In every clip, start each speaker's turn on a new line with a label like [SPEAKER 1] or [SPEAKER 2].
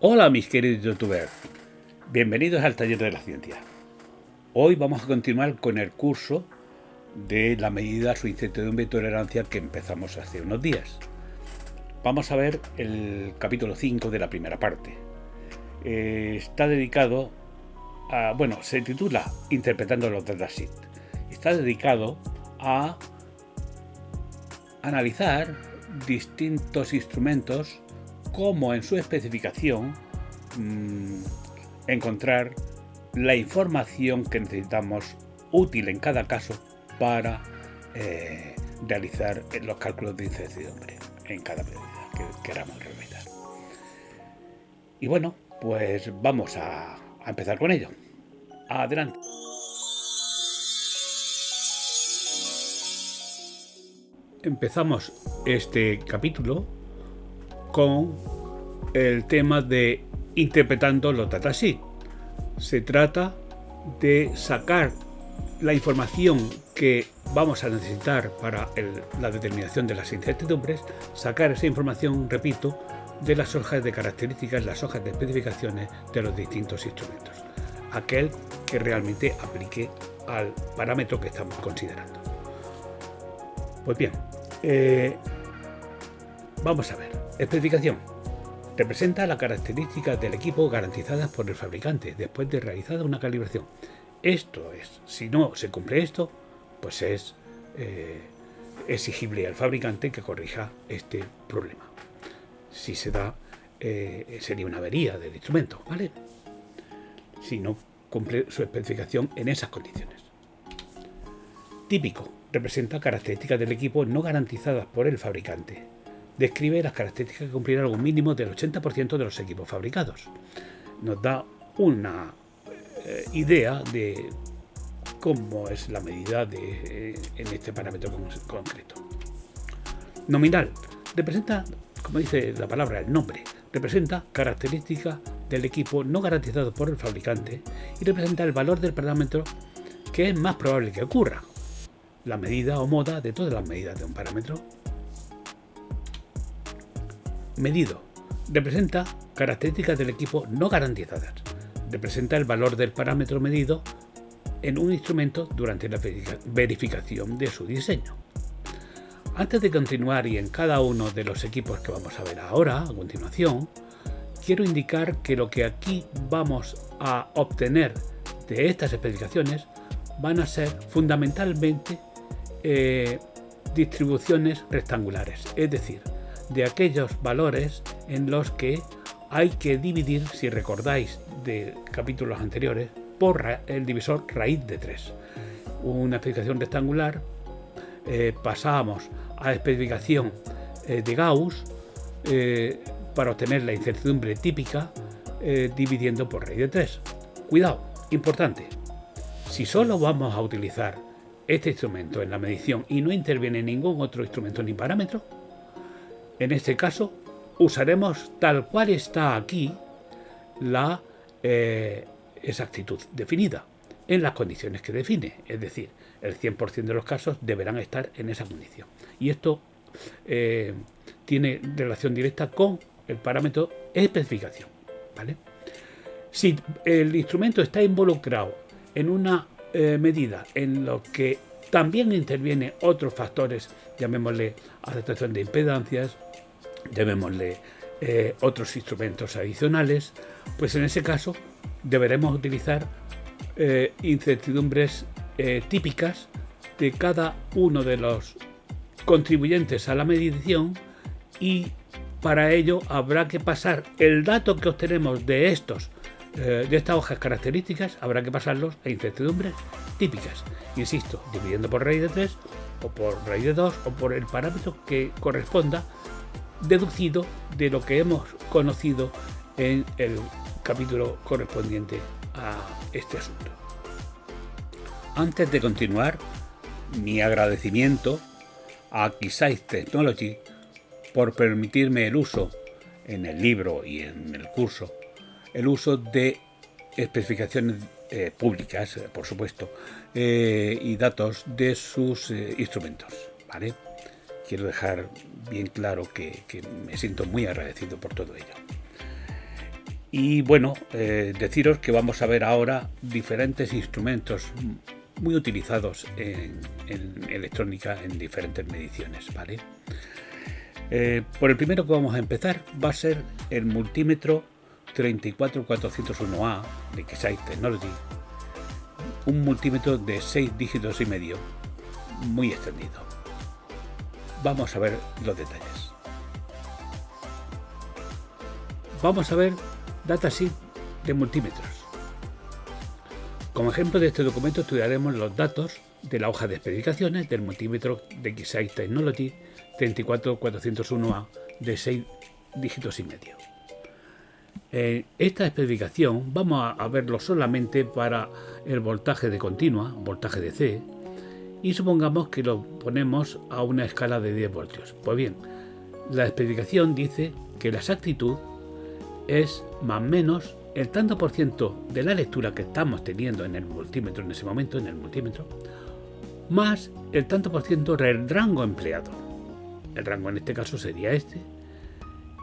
[SPEAKER 1] Hola mis queridos youtubers, bienvenidos al taller de la ciencia. Hoy vamos a continuar con el curso de la medida su incertidumbre y tolerancia que empezamos hace unos días. Vamos a ver el capítulo 5 de la primera parte. Está dedicado a, se titula Interpretando los datasheets. Está dedicado a analizar distintos instrumentos, como en su especificación encontrar la información que necesitamos útil en cada caso para realizar los cálculos de incertidumbre en cada medida que queramos realizar. Y bueno, pues vamos a empezar con ello. Adelante. Empezamos este capítulo con el tema de interpretando los datasheets. Se trata de sacar la información que vamos a necesitar para la determinación de las incertidumbres, sacar esa información, repito, de las hojas de características, las hojas de especificaciones de los distintos instrumentos, aquel que realmente aplique al parámetro que estamos considerando. Pues bien, vamos a ver. Especificación. Representa las características del equipo garantizadas por el fabricante después de realizada una calibración. Esto es, si no se cumple esto, pues es exigible al fabricante que corrija este problema. Si se da, sería una avería del instrumento, ¿vale? Si no cumple su especificación en esas condiciones. Típico. Representa características del equipo no garantizadas por el fabricante. Describe las características que cumplirán algún mínimo del 80% de los equipos fabricados. Nos da una idea de cómo es la medida en este parámetro concreto. Nominal. Representa, como dice la palabra, el nombre. Representa características del equipo no garantizado por el fabricante y representa el valor del parámetro que es más probable que ocurra. La medida o moda de todas las medidas de un parámetro. Medido. Representa características del equipo no garantizadas. Representa el valor del parámetro medido en un instrumento durante la verificación de su diseño. Antes de continuar y en cada uno de los equipos que vamos a ver ahora, a continuación, quiero indicar que lo que aquí vamos a obtener de estas especificaciones van a ser fundamentalmente distribuciones rectangulares, es decir, de aquellos valores en los que hay que dividir, si recordáis de capítulos anteriores, por el divisor raíz de 3. Una especificación rectangular, pasamos a especificación de Gauss para obtener la incertidumbre típica dividiendo por raíz de 3. Cuidado, importante, si solo vamos a utilizar este instrumento en la medición y no interviene ningún otro instrumento ni parámetro, en este caso usaremos tal cual está aquí la exactitud definida en las condiciones que define, es decir, el 100% de los casos deberán estar en esa condición. Y esto tiene relación directa con el parámetro especificación, ¿vale? Si el instrumento está involucrado en una medida en lo que también intervienen otros factores, llamémosle adaptación de impedancias, llamémosle otros instrumentos adicionales, pues en ese caso deberemos utilizar incertidumbres típicas de cada uno de los contribuyentes a la medición, y para ello habrá que pasar el dato que obtenemos de estas hojas características, habrá que pasarlos a incertidumbres típicas, insisto, dividiendo por raíz de 3 o por raíz de 2 o por el parámetro que corresponda, deducido de lo que hemos conocido en el capítulo correspondiente a este asunto. Antes de continuar, mi agradecimiento a Keysight Technology por permitirme el uso en el libro y en el curso, el uso de especificaciones públicas, por supuesto, y datos de sus instrumentos, ¿vale? Quiero dejar bien claro que me siento muy agradecido por todo ello. Y bueno, deciros que vamos a ver ahora diferentes instrumentos muy utilizados en electrónica en diferentes mediciones, ¿vale? Por el primero que vamos a empezar va a ser el multímetro 34401A de Keysight Technology, un multímetro de 6 dígitos y medio, muy extendido. Vamos a ver los detalles. Vamos a ver datasheet de multímetros. Como ejemplo de este documento estudiaremos los datos de la hoja de especificaciones del multímetro de Keysight Technology 34401A de 6 dígitos y medio. Esta especificación vamos a verlo solamente para el voltaje de continua, voltaje de C, y supongamos que lo ponemos a una escala de 10 voltios. Pues bien, la especificación dice que la exactitud es más o menos el tanto por ciento de la lectura que estamos teniendo en el multímetro en ese momento, más el tanto por ciento del rango empleado. El rango en este caso sería este,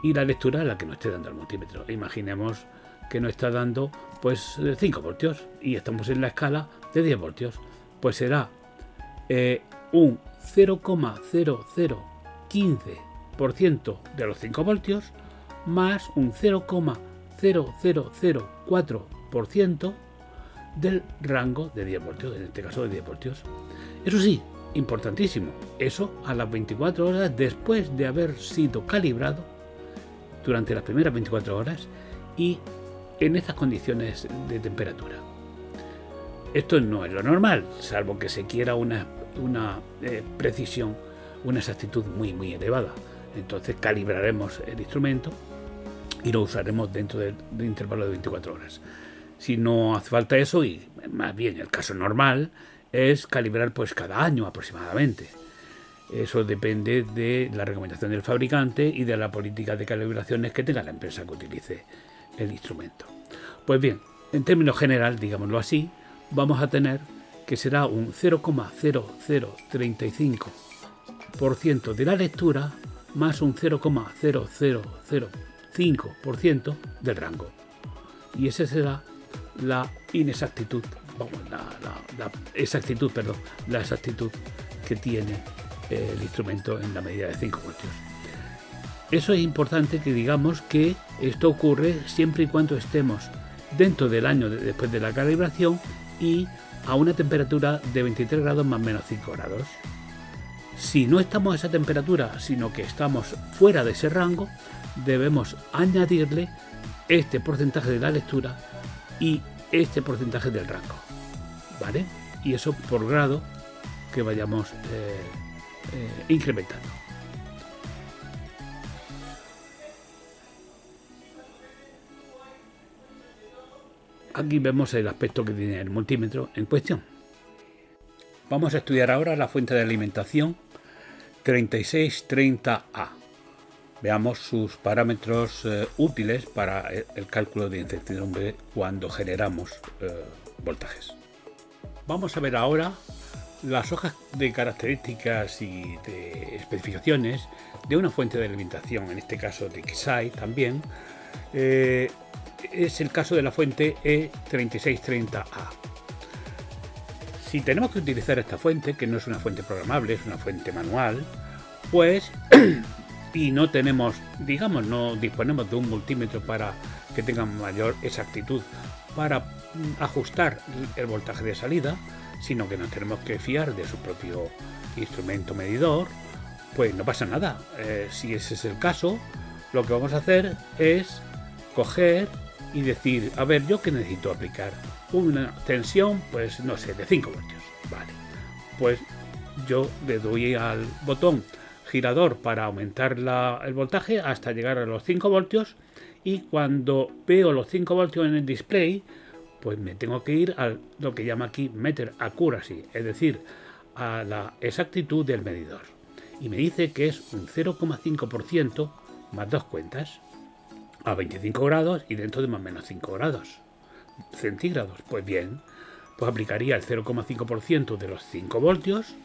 [SPEAKER 1] y la lectura la que nos esté dando el multímetro. Imaginemos que nos está dando pues 5 voltios y estamos en la escala de 10 voltios. Pues será un 0,0015% de los 5 voltios más un 0,0004% del rango de 10 voltios, en este caso de 10 voltios. Eso sí, importantísimo, eso a las 24 horas después de haber sido calibrado durante las primeras 24 horas y en estas condiciones de temperatura. Esto no es lo normal, salvo que se quiera una precisión, una exactitud muy elevada. Entonces calibraremos el instrumento y lo usaremos dentro del intervalo de 24 horas. Si no hace falta eso, y más bien el caso normal es calibrar pues cada año aproximadamente. Eso depende de la recomendación del fabricante y de la política de calibraciones que tenga la empresa que utilice el instrumento. Pues bien, en términos general, digámoslo así, vamos a tener que será un 0,0035% de la lectura más un 0,0005% del rango. Y esa será la inexactitud, la exactitud que tiene el instrumento en la medida de 5 voltios. Eso es importante que digamos que esto ocurre siempre y cuando estemos dentro del año después de la calibración y a una temperatura de 23 grados más o menos 5 grados. Si no estamos a esa temperatura, sino que estamos fuera de ese rango, debemos añadirle este porcentaje de la lectura y este porcentaje del rango, ¿vale? Y eso por grado que vayamos incrementando. Aquí vemos el aspecto que tiene el multímetro en cuestión. Vamos a estudiar ahora la fuente de alimentación 3630A. Veamos sus parámetros útiles para el cálculo de incertidumbre cuando generamos voltajes. Vamos a ver ahora las hojas de características y de especificaciones de una fuente de alimentación, en este caso de Keysight también. Es el caso de la fuente E3630A. Si tenemos que utilizar esta fuente, que no es una fuente programable, es una fuente manual, pues y no tenemos, digamos, no disponemos de un multímetro para que tenga mayor exactitud para ajustar el voltaje de salida, sino que nos tenemos que fiar de su propio instrumento medidor, pues no pasa nada. Si ese es el caso, lo que vamos a hacer es coger y decir, a ver, ¿yo qué necesito aplicar? Una tensión, pues no sé, de 5 voltios. Vale, pues yo le doy al botón girador para aumentar el voltaje hasta llegar a los 5 voltios y cuando veo los 5 voltios en el display, pues me tengo que ir a lo que llama aquí meter accuracy, es decir, a la exactitud del medidor. Y me dice que es un 0,5% más 2 cuentas a 25 grados y dentro de más o menos 5 grados centígrados. Pues bien, pues aplicaría el 0,5% de los 5 voltios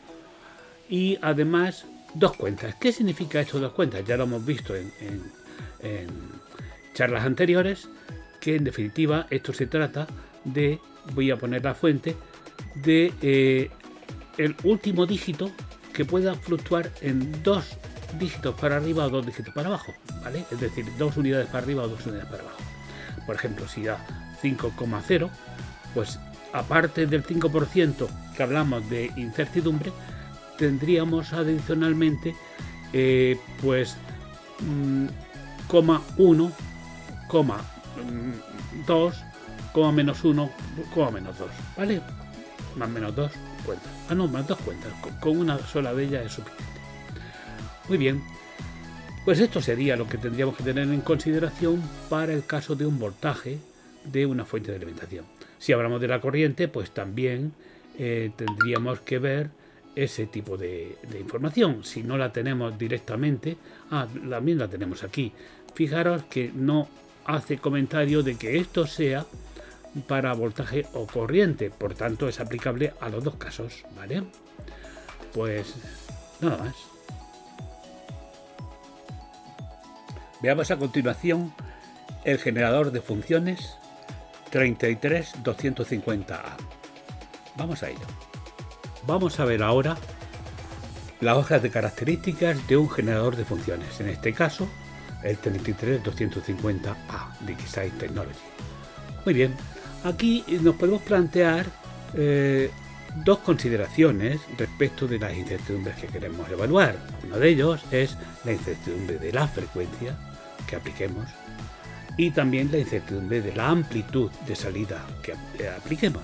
[SPEAKER 1] y además 2 cuentas. ¿Qué significa esto 2 cuentas? Ya lo hemos visto en charlas anteriores. que en definitiva esto se trata de, voy a poner la fuente, de el último dígito que pueda fluctuar en 2 dígitos para arriba o 2 dígitos para abajo, ¿vale? Es decir, 2 unidades para arriba o 2 unidades para abajo. Por ejemplo, si da 5,0, pues aparte del 5% que hablamos de incertidumbre, tendríamos adicionalmente pues 1, 2, menos 1, menos 2, ¿vale? Más menos 2 cuentas. No, más 2 cuentas. Con una sola de ellas es suficiente. Muy bien. Pues esto sería lo que tendríamos que tener en consideración para el caso de un voltaje de una fuente de alimentación. Si hablamos de la corriente, pues también tendríamos que ver ese tipo de información. Si no la tenemos directamente, también la tenemos aquí. Fijaros que no hace comentario de que esto sea para voltaje o corriente, por tanto es aplicable a los dos casos, ¿vale? Pues nada más. Veamos a continuación el generador de funciones 33250A. Vamos a ello. Vamos a ver ahora las hojas de características de un generador de funciones, en este caso el 33250A de Keysight Technology. Muy bien, aquí nos podemos plantear dos consideraciones respecto de las incertidumbres que queremos evaluar. Uno de ellos es la incertidumbre de la frecuencia que apliquemos y también la incertidumbre de la amplitud de salida que apliquemos.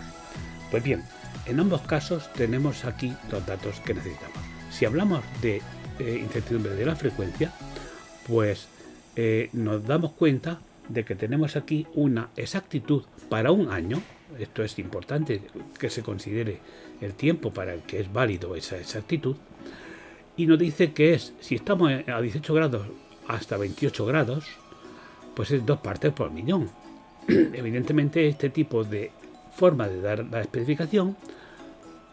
[SPEAKER 1] Pues bien, en ambos casos tenemos aquí los datos que necesitamos. Si hablamos de incertidumbre de la frecuencia, pues nos damos cuenta de que tenemos aquí una exactitud para un año. Esto es importante que se considere el tiempo para el que es válido esa exactitud. Y nos dice que es, si estamos a 18 grados hasta 28 grados, pues es 2 partes por millón. Evidentemente este tipo de forma de dar la especificación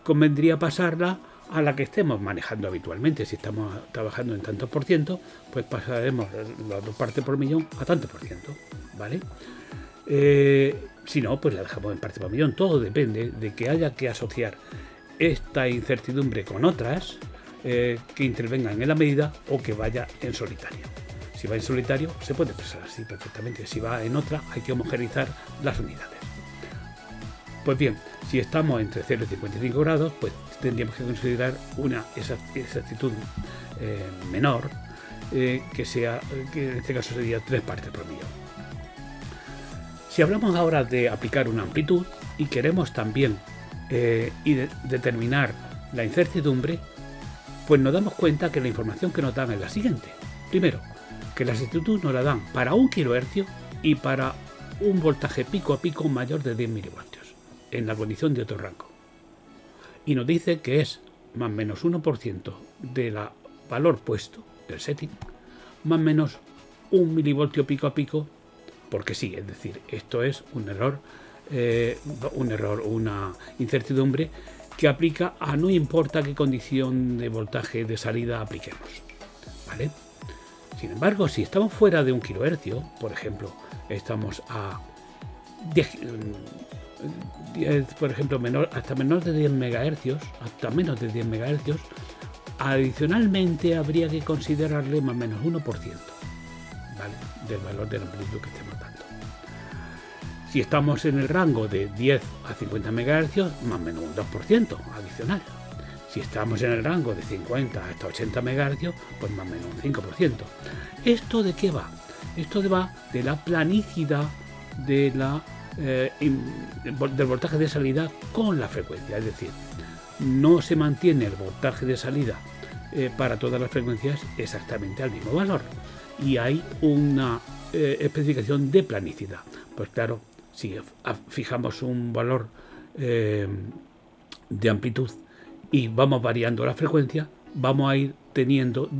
[SPEAKER 1] convendría pasarla a la que estemos manejando habitualmente. Si estamos trabajando en tantos por ciento, pues pasaremos las 2 partes por millón a tanto por ciento, ¿vale? Si no, pues la dejamos en parte por millón. Todo depende de que haya que asociar esta incertidumbre con otras que intervengan en la medida o que vaya en solitario. Si va en solitario se puede expresar así perfectamente. Si va en otra hay que homogeneizar las unidades. Pues bien, si estamos entre 0 y 55 grados, pues tendríamos que considerar una exactitud menor, que en este caso sería 3 partes por millón. Si hablamos ahora de aplicar una amplitud y queremos también determinar la incertidumbre, pues nos damos cuenta que la información que nos dan es la siguiente. Primero, que la exactitud nos la dan para 1 kHz y para un voltaje pico a pico mayor de 10 milivoltios, en la condición de otro rango. Y nos dice que es más o menos 1% del valor puesto, del setting, más o menos 1 milivoltio pico a pico, porque sí, es decir, esto es un error, una incertidumbre que aplica a no importa qué condición de voltaje de salida apliquemos, ¿vale? Sin embargo, si estamos fuera de 1 kHz, por ejemplo, estamos a 10, por ejemplo, hasta menos de 10 MHz, hasta menos de 10 MHz, adicionalmente habría que considerarle más o menos 1%, ¿vale?, del valor de la amplitud que estemos dando. Si estamos en el rango de 10 a 50 MHz, más o menos un 2% adicional. Si estamos en el rango de 50 hasta 80 MHz, pues más o menos un 5%. ¿Esto de qué va? Esto va de la planicidad de del voltaje de salida con la frecuencia. Es decir, no se mantiene el voltaje de salida para todas las frecuencias exactamente al mismo valor. Y hay una especificación de planicidad. Pues claro, si fijamos un valor de amplitud y vamos variando la frecuencia, vamos a ir teniendo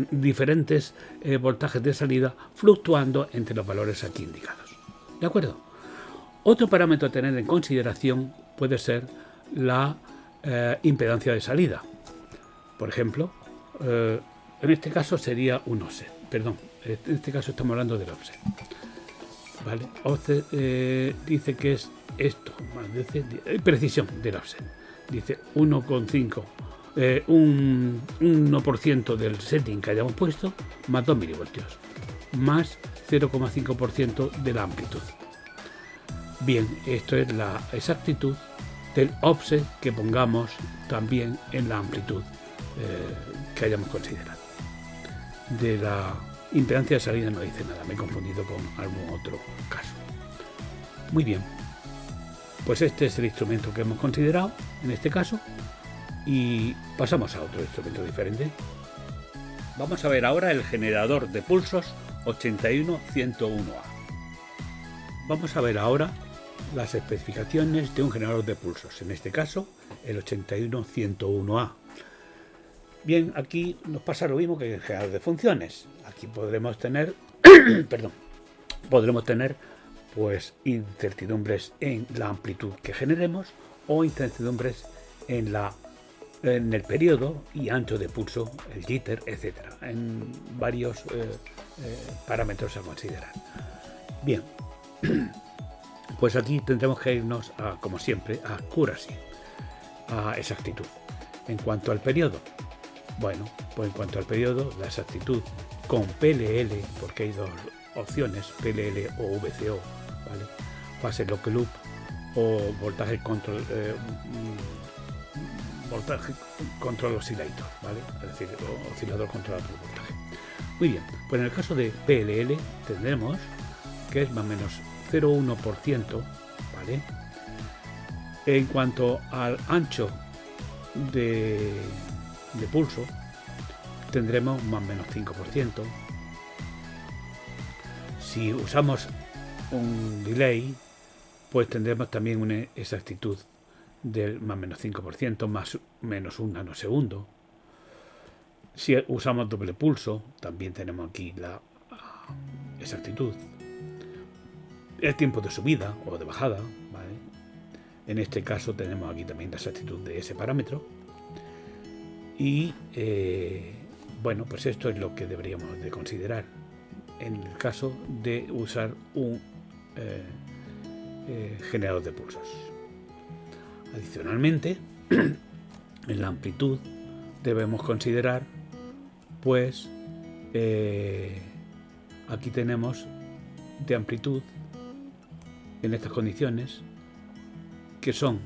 [SPEAKER 1] diferentes voltajes de salida fluctuando entre los valores aquí indicados. ¿De acuerdo? Otro parámetro a tener en consideración puede ser la impedancia de salida. Por ejemplo, en este caso sería un offset. Perdón, en este caso estamos hablando del offset. ¿vale? Offset dice que es esto, más dice, precisión del offset. Dice 1,5, un 1% del setting que hayamos puesto, más 2 milivoltios, más 0,5% de la amplitud. Bien, esto es la exactitud del offset que pongamos también en la amplitud que hayamos considerado. De la impedancia de salida no dice nada, me he confundido con algún otro caso. Muy bien, pues este es el instrumento que hemos considerado en este caso y pasamos a otro instrumento diferente. Vamos a ver ahora el generador de pulsos 81101A. Vamos a ver ahora las especificaciones de un generador de pulsos, en este caso el 81101A. Bien, aquí nos pasa lo mismo que en el generador de funciones. Aquí podremos tener podremos tener pues incertidumbres en la amplitud que generemos o incertidumbres en el periodo y ancho de pulso, el jitter, etcétera, en varios parámetros a considerar. Bien, pues aquí tendremos que irnos a, como siempre, a accuracy, a exactitud. En cuanto al periodo, bueno, pues en cuanto al periodo, la exactitud con PLL, porque hay dos opciones, PLL o VCO, ¿vale? Phase Lock Loop o voltaje control oscillator, ¿vale? Es decir, oscilador controlador de voltaje. Muy bien, pues en el caso de PLL tendremos que es más o menos 0,1%, ¿vale? En cuanto al ancho de pulso, tendremos más o menos 5%. Si usamos un delay, pues tendremos también una exactitud del más o menos 5%, más o menos un nanosegundo. Si usamos doble pulso, también tenemos aquí la exactitud. El tiempo de subida o de bajada, ¿vale? En este caso tenemos aquí también la exactitud de ese parámetro. Y bueno, pues esto es lo que deberíamos de considerar en el caso de usar un generador de pulsos. Adicionalmente, en la amplitud debemos considerar, pues aquí tenemos de amplitud en estas condiciones que son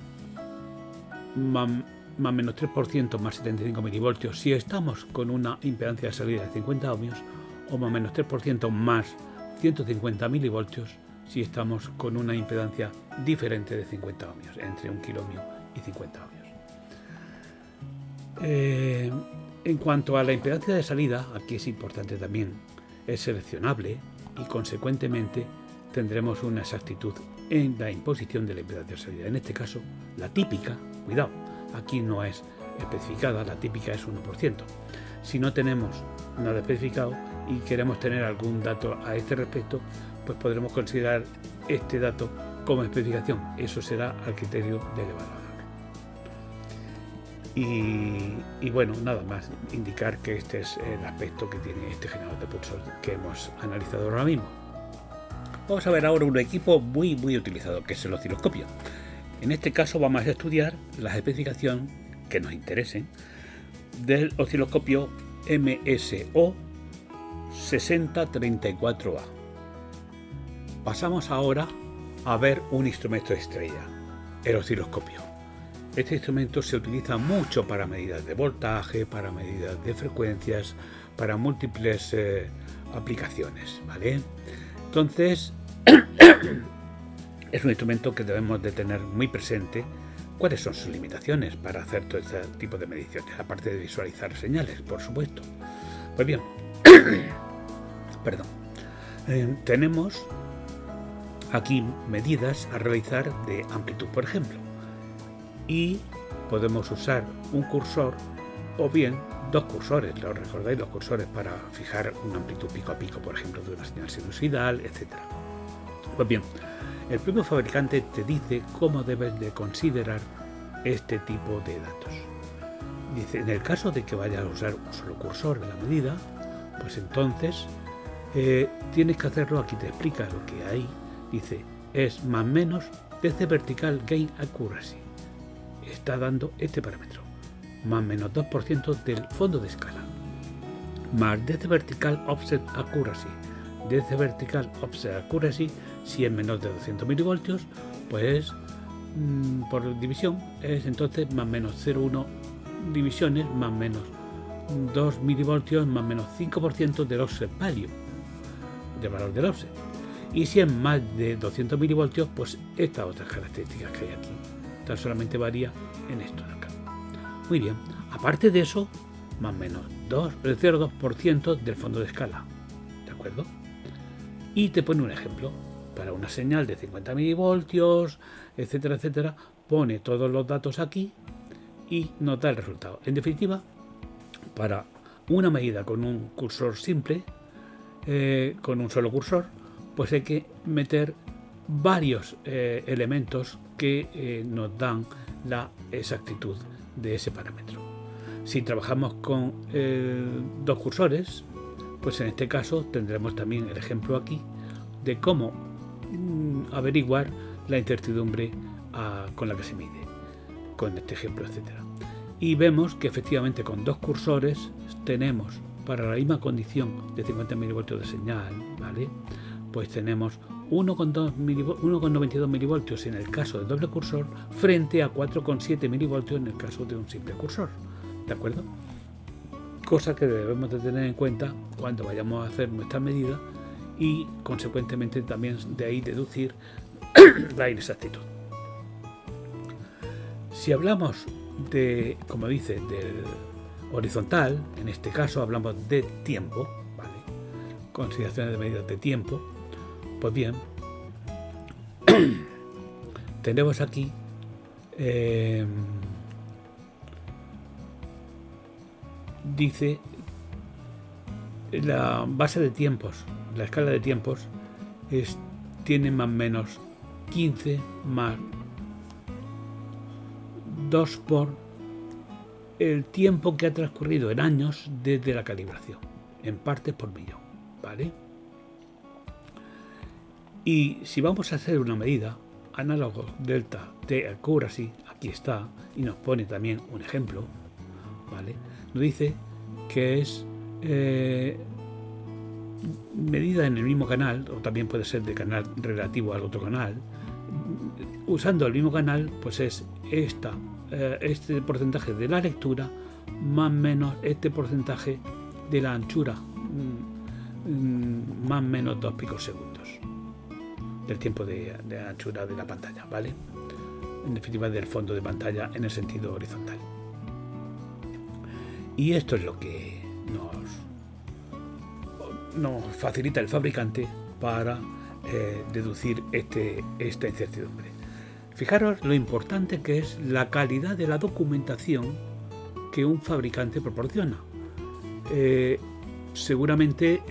[SPEAKER 1] más o menos 3% más 75 milivoltios si estamos con una impedancia de salida de 50 ohmios, o más o menos 3% más 150 milivoltios si estamos con una impedancia diferente de 50 ohmios, entre 1 kiloohmio y 50 ohmios. En cuanto a la impedancia de salida, aquí es importante también, es seleccionable y consecuentemente tendremos una exactitud en la imposición de la impedancia de salida. En este caso, la típica, cuidado, aquí no es especificada, la típica es 1%. Si no tenemos nada especificado y queremos tener algún dato a este respecto, pues podremos considerar este dato como especificación. Eso será al criterio del evaluador. Y bueno, nada más, indicar que este es el aspecto que tiene este generador de pulsos que hemos analizado ahora mismo. Vamos a ver ahora un equipo muy utilizado, que es el osciloscopio. En este caso vamos a estudiar las especificaciones que nos interesen del osciloscopio MSO 6034A. Pasamos ahora a ver un instrumento estrella, el osciloscopio. Este instrumento se utiliza mucho para medidas de voltaje, para medidas de frecuencias, para múltiples aplicaciones, ¿vale? Entonces, es un instrumento que debemos de tener muy presente cuáles son sus limitaciones para hacer todo este tipo de mediciones, aparte de visualizar señales, por supuesto. Pues bien, tenemos aquí medidas a realizar de amplitud, por ejemplo, y podemos usar un cursor o bien dos cursores. ¿Lo recordáis? Los cursores para fijar una amplitud pico a pico, por ejemplo, de una señal sinusoidal, etc. Pues bien, el propio fabricante te dice cómo debes de considerar este tipo de datos. Dice, en el caso de que vayas a usar un solo cursor de la medida, pues entonces tienes que hacerlo, aquí te explica lo que hay dice es más menos DC Vertical Gain Accuracy. Está dando este parámetro, más menos 2% del fondo de escala, más DC Vertical Offset Accuracy. DC Vertical Offset Accuracy, si es menor de 200 milivoltios, pues por división es entonces más menos 0,1 divisiones, más menos 2 milivoltios, más menos 5% del offset value, del valor del offset. Y si es más de 200 milivoltios, pues estas otras características que hay aquí. Tan solamente varía en esto de acá. Muy bien, aparte de eso, más o menos 0,2% del fondo de escala. ¿De acuerdo? Y te pone un ejemplo. Para una señal de 50 milivoltios, etcétera, etcétera, pone todos los datos aquí y nos da el resultado. En definitiva, para una medida con un cursor simple, con un solo cursor, pues hay que meter varios elementos que nos dan la exactitud de ese parámetro. Si trabajamos con dos cursores, pues en este caso tendremos también el ejemplo aquí de cómo averiguar la incertidumbre con la que se mide, con este ejemplo, etcétera. Y vemos que efectivamente con dos cursores tenemos para la misma condición de 50 milivoltios de señal, ¿vale? Pues tenemos 1,92 milivoltios en el caso de doble cursor frente a 4,7 milivoltios en el caso de un simple cursor, ¿de acuerdo? Cosa que debemos de tener en cuenta cuando vayamos a hacer nuestra medida y consecuentemente también de ahí deducir la inexactitud. Si hablamos de, como dice, del horizontal, en este caso hablamos de tiempo, ¿vale? Consideraciones de medidas de tiempo. Pues bien, tenemos aquí dice la base de tiempos, la escala de tiempos tiene más o menos 15 más 2 por el tiempo que ha transcurrido en años desde la calibración, en partes por millón, ¿vale? Y si vamos a hacer una medida, análogo delta T accuracy, aquí está, y nos pone también un ejemplo, ¿vale? Nos dice que es medida en el mismo canal, o también puede ser de canal relativo al otro canal. Usando el mismo canal, pues es este porcentaje de la lectura más menos este porcentaje de la anchura, más menos 2 picosegundos del tiempo de anchura de la pantalla, ¿vale? En definitiva, del fondo de pantalla en el sentido horizontal. Y esto es lo que nos facilita el fabricante para deducir esta incertidumbre. Fijaros lo importante que es la calidad de la documentación que un fabricante proporciona. Seguramente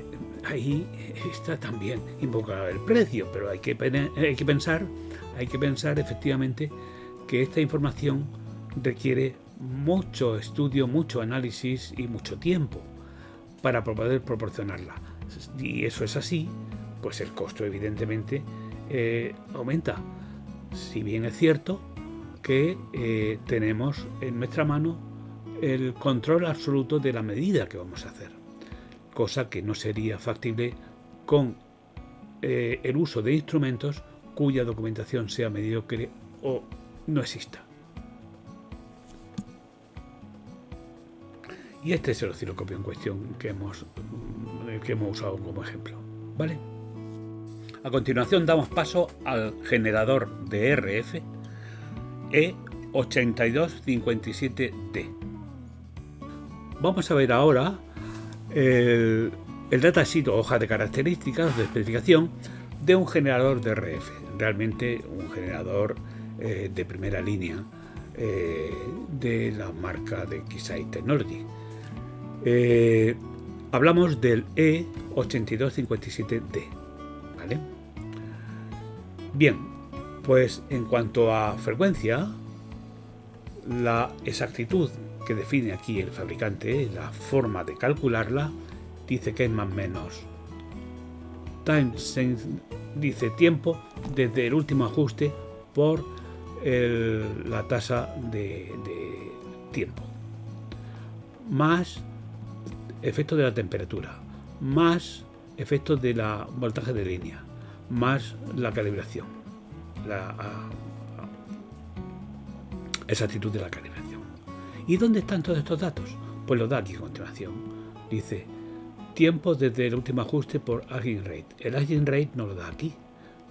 [SPEAKER 1] ahí está también invocado el precio, pero hay que pensar efectivamente que esta información requiere mucho estudio, mucho análisis y mucho tiempo para poder proporcionarla. Y eso es así, pues el costo evidentemente aumenta. Si bien es cierto que tenemos en nuestra mano el control absoluto de la medida que vamos a hacer, cosa que no sería factible con el uso de instrumentos cuya documentación sea mediocre o no exista. Y este es el osciloscopio en cuestión que hemos usado como ejemplo, ¿vale? A continuación damos paso al generador de RF E8257D. Vamos a ver ahora el datasheet o hoja de características de especificación de un generador de RF, realmente un generador de primera línea de la marca de Keysight Technology. Hablamos del E8257D, ¿vale? Bien, pues en cuanto a frecuencia, la exactitud que define aquí el fabricante, la forma de calcularla, dice que es más o menos time dice tiempo desde el último ajuste por la tasa de tiempo, más efectos de la temperatura, más efectos de la voltaje de línea, más la calibración, la exactitud de la calibración. ¿Y dónde están todos estos datos? Pues los da aquí a continuación. Dice tiempo desde el último ajuste por aging rate. El aging rate nos lo da aquí,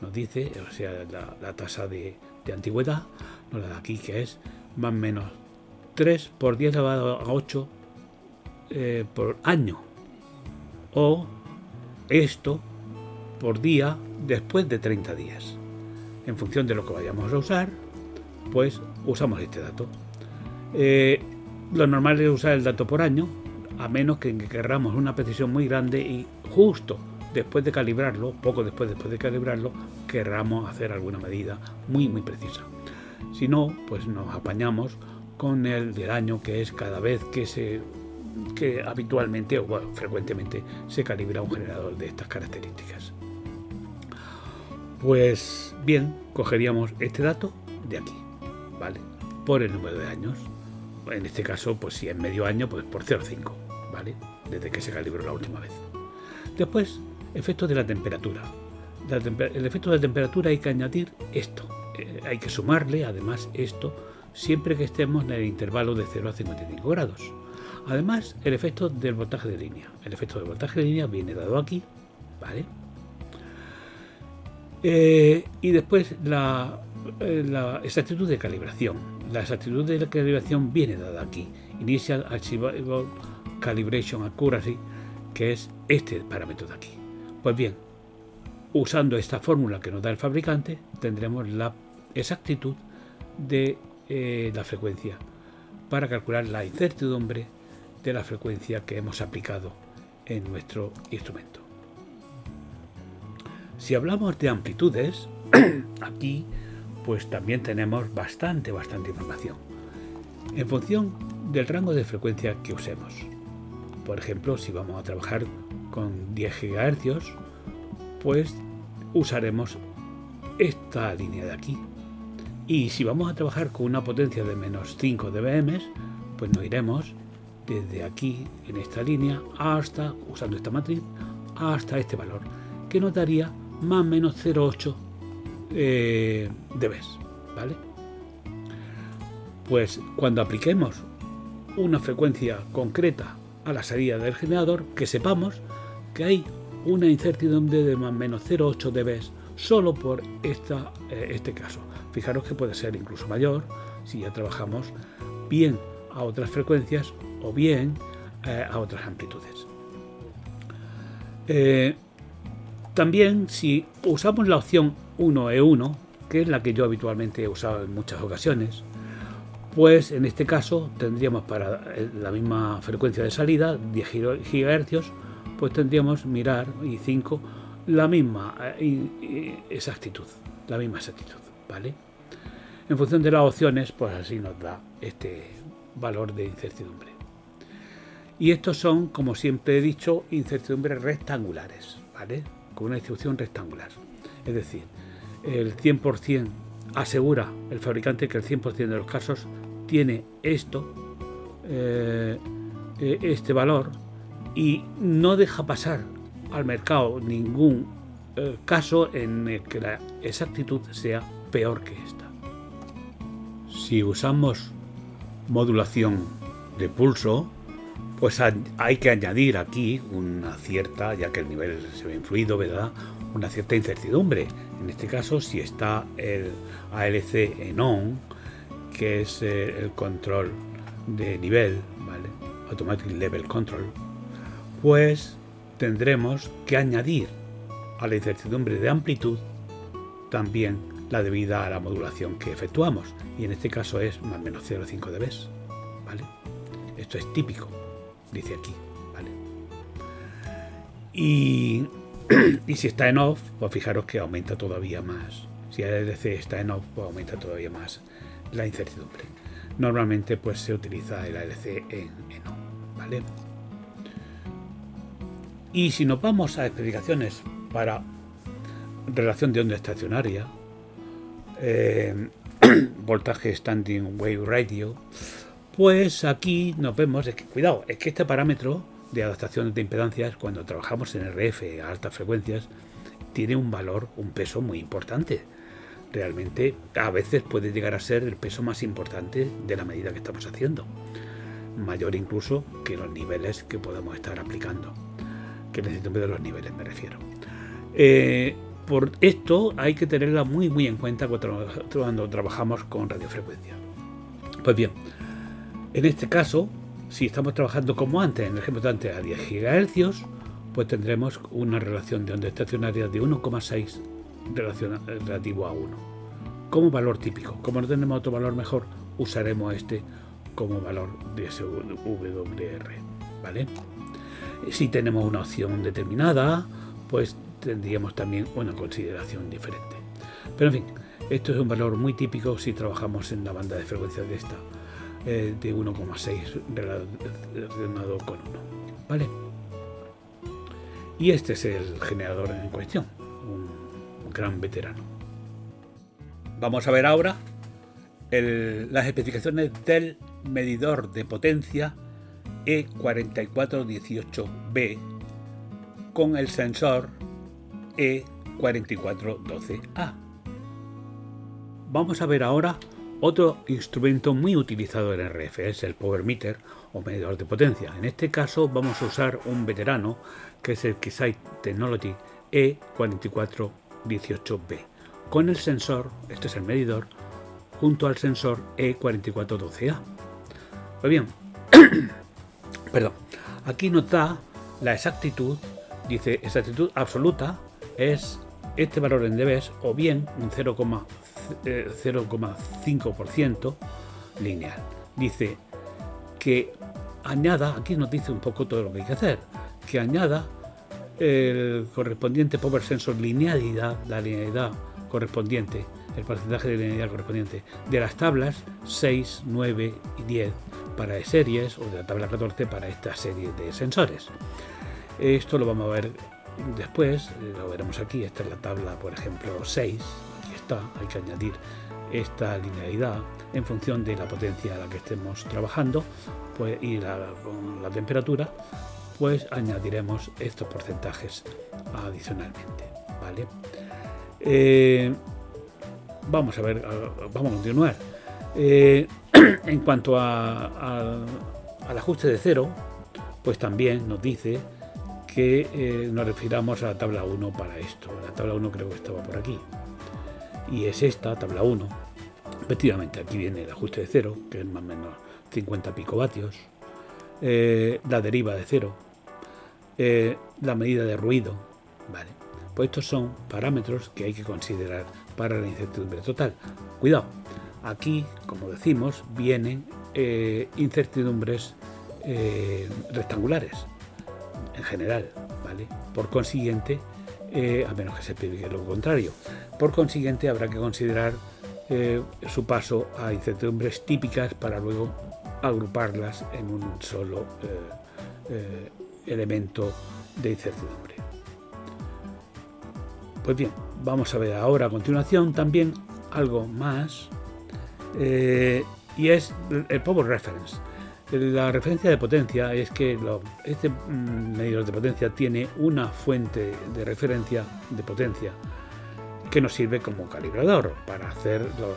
[SPEAKER 1] nos dice, o sea, la tasa de antigüedad nos la da aquí, que es más o menos 3 por 10 elevado a 8 por año, o esto por día después de 30 días. En función de lo que vayamos a usar, pues usamos este dato. Lo normal es usar el dato por año, a menos que querramos una precisión muy grande y justo después de calibrarlo, poco después de calibrarlo, querramos hacer alguna medida muy precisa. Si no, pues nos apañamos con el del año, que es cada vez que habitualmente o bueno, frecuentemente se calibra un generador de estas características. Pues bien, cogeríamos este dato de aquí, ¿vale? Por el número de años. En este caso, pues si es medio año, pues por 0,5, ¿vale? Desde que se calibró la última vez. Después, efectos de la temperatura. El efecto de la temperatura hay que añadir esto. Hay que sumarle, además, esto, siempre que estemos en el intervalo de 0 a 55 grados. Además, el efecto del voltaje de línea. El efecto del voltaje de línea viene dado aquí, ¿vale? Y después la exactitud de calibración. La exactitud de la calibración viene dada aquí. Initial Achievable Calibration Accuracy, que es este parámetro de aquí. Pues bien, usando esta fórmula que nos da el fabricante, tendremos la exactitud de la frecuencia para calcular la incertidumbre de la frecuencia que hemos aplicado en nuestro instrumento. Si hablamos de amplitudes, aquí pues también tenemos bastante información en función del rango de frecuencia que usemos. Por ejemplo, si vamos a trabajar con 10 GHz, pues usaremos esta línea de aquí. Y si vamos a trabajar con una potencia de menos 5 dBm, pues nos iremos desde aquí en esta línea hasta, usando esta matriz, hasta este valor, que nos daría más o menos 0,8 dB, ¿vale? Pues cuando apliquemos una frecuencia concreta a la salida del generador, que sepamos que hay una incertidumbre de más o menos 0,8 dB solo por este caso. Fijaros que puede ser incluso mayor si ya trabajamos bien a otras frecuencias o bien a otras amplitudes. También si usamos la opción 1E1, que es la que yo habitualmente he usado en muchas ocasiones, pues en este caso tendríamos para la misma frecuencia de salida, 10 GHz, pues tendríamos mirar y 5 la misma exactitud, ¿vale? En función de las opciones, pues así nos da este valor de incertidumbre. Y estos son, como siempre he dicho, incertidumbres rectangulares, ¿vale? Con una distribución rectangular. Es decir, el 100% asegura el fabricante que el 100% de los casos tiene este valor, y no deja pasar al mercado ningún caso en el que la exactitud sea peor que esta. Si usamos modulación de pulso, pues hay que añadir aquí una cierta, ya que el nivel se ve influido, ¿verdad?, una cierta incertidumbre. En este caso, si está el ALC en ON, que es el control de nivel, ¿vale?, Automatic Level Control, pues tendremos que añadir a la incertidumbre de amplitud también la debida a la modulación que efectuamos, y en este caso es más o menos 0,5 dB, ¿vale? Esto es típico, dice aquí, ¿vale? Y si está en off, pues fijaros que aumenta todavía más. Si el ALC está en off, pues aumenta todavía más la incertidumbre. Normalmente pues se utiliza el ALC en on, ¿vale? Y si nos vamos a explicaciones para relación de onda estacionaria, voltaje standing wave radio, pues aquí nos vemos, es que, cuidado, es que este parámetro de adaptación de impedancias, cuando trabajamos en RF a altas frecuencias, tiene un valor, un peso muy importante. Realmente a veces puede llegar a ser el peso más importante de la medida que estamos haciendo, mayor incluso que los niveles que podemos estar aplicando, que necesito de los niveles me refiero. Por esto hay que tenerla muy en cuenta cuando trabajamos con radiofrecuencia. Pues bien, en este caso, si estamos trabajando como antes, en el ejemplo de antes, a 10 GHz, pues tendremos una relación de onda estacionaria de 1,6 relativo a 1. Como valor típico. Como no tenemos otro valor mejor, usaremos este como valor de SWR, ¿vale? Si tenemos una opción determinada, pues tendríamos también una consideración diferente. Pero en fin, esto es un valor muy típico si trabajamos en la banda de frecuencia de esta, de 1,6 relacionado con 1, ¿vale? Y este es el generador en cuestión, un gran veterano. Vamos a ver ahora las especificaciones del medidor de potencia E4418B con el sensor E4412A. Vamos a ver ahora otro instrumento muy utilizado en RF, es el Power Meter o medidor de potencia. En este caso vamos a usar un veterano que es el Keysight Technology E4418B con el sensor, este es el medidor, junto al sensor E4412A. Pues bien, perdón, aquí nos da la exactitud, dice exactitud absoluta es este valor en dBs o bien un 0,5% lineal. Dice que añada, aquí nos dice un poco todo lo que hay que hacer, que añada el correspondiente power sensor linealidad, la linealidad correspondiente, el porcentaje de linealidad correspondiente de las tablas 6, 9 y 10 para E-series o de la tabla 14 para esta serie de sensores. Esto lo vamos a ver después, lo veremos aquí. Esta es la tabla, por ejemplo, 6, aquí está, hay que añadir esta linealidad en función de la potencia a la que estemos trabajando, pues, y con la temperatura, pues añadiremos estos porcentajes adicionalmente, ¿vale? Vamos a ver, vamos a continuar. En cuanto al ajuste de cero, pues también nos dice que nos refiramos a la tabla 1 para esto. La tabla 1 creo que estaba por aquí. Y es esta, tabla 1. Efectivamente, aquí viene el ajuste de cero, que es más o menos 50 picovatios. La deriva de cero. La medida de ruido. Vale. Pues estos son parámetros que hay que considerar para la incertidumbre total. Cuidado, aquí, como decimos, vienen incertidumbres rectangulares en general, ¿vale? Por consiguiente, a menos que se pida lo contrario, por consiguiente habrá que considerar su paso a incertidumbres típicas para luego agruparlas en un solo elemento de incertidumbre. Pues bien, vamos a ver ahora a continuación también algo más, y es el Power Reference. La referencia de potencia es que este medidor de potencia tiene una fuente de referencia de potencia que nos sirve como calibrador para hacer la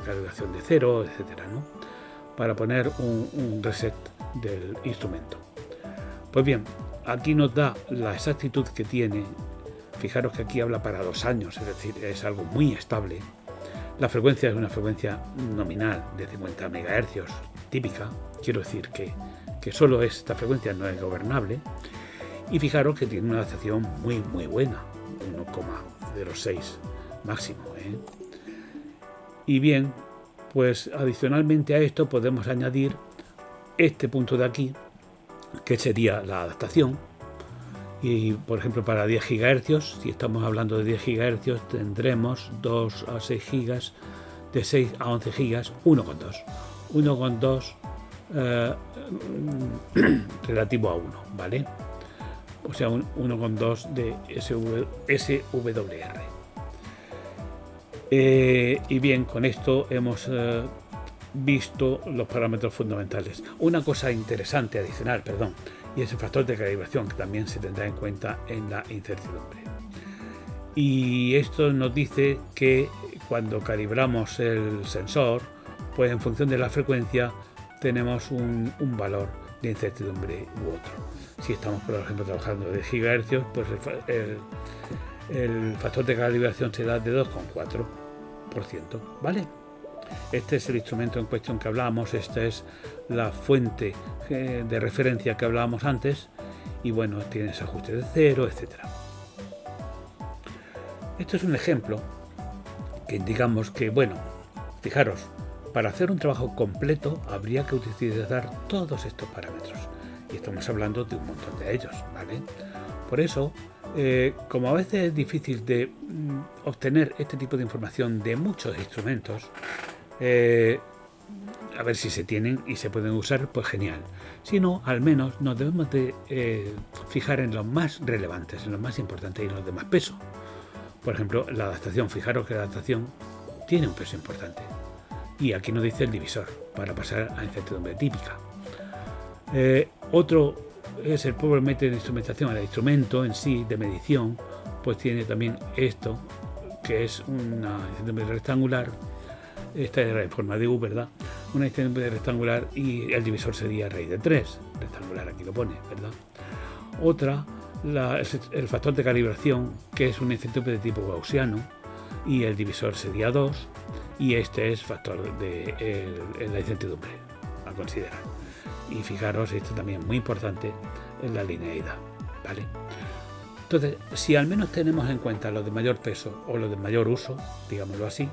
[SPEAKER 1] calibración de cero, etcétera, ¿no? Para poner un reset del instrumento. Pues bien, aquí nos da la exactitud que tiene. Fijaros que aquí habla para 2 años, es decir, es algo muy estable. La frecuencia es una frecuencia nominal de 50 MHz, típica. Quiero decir que solo esta frecuencia no es gobernable. Y fijaros que tiene una adaptación muy buena, 1,06 máximo, ¿eh? Y bien, pues adicionalmente a esto podemos añadir este punto de aquí, que sería la adaptación. Y por ejemplo para 10 GHz, si estamos hablando de 10 GHz, tendremos 2 a 6 GB, de 6 a 11 GB, 1,2. 1,2 relativo a 1, ¿vale? o sea, un 1,2 de SWR. Y bien, con esto hemos visto los parámetros fundamentales. Una cosa interesante adicional, y es el factor de calibración, que también se tendrá en cuenta en la incertidumbre. Y esto nos dice que cuando calibramos el sensor, pues en función de la frecuencia tenemos un valor de incertidumbre u otro. Si estamos, por ejemplo, trabajando de gigahercios, pues el factor de calibración será de 2,4%, ¿vale? Este es el instrumento en cuestión que hablábamos, esta es la fuente de referencia que hablábamos antes, y bueno, tienes ajustes de cero, etcétera. Esto es un ejemplo que indicamos que, bueno, fijaros, para hacer un trabajo completo habría que utilizar todos estos parámetros, y estamos hablando de un montón de ellos, ¿vale? Por eso, como a veces es difícil de obtener este tipo de información de muchos instrumentos, a ver si se tienen y se pueden usar, pues genial. Si no, al menos nos debemos de fijar en los más relevantes, en los más importantes y en los de más peso. Por ejemplo, la adaptación. Fijaros que la adaptación tiene un peso importante. Y aquí nos dice el divisor, para pasar a incertidumbre típica. Otro es el power meter de instrumentación. El instrumento en sí, de medición, pues tiene también esto, que es una incertidumbre rectangular. Esta era en forma de U, ¿verdad? Una incertidumbre rectangular, y el divisor sería raíz de 3. Rectangular, aquí lo pone, ¿verdad? Otra, el factor de calibración, que es una incertidumbre de tipo gaussiano, y el divisor sería 2. Y este es factor de la incertidumbre a considerar. Y fijaros, esto también es muy importante, en la linealidad, ¿vale? Entonces, si al menos tenemos en cuenta los de mayor peso o los de mayor uso, digámoslo así,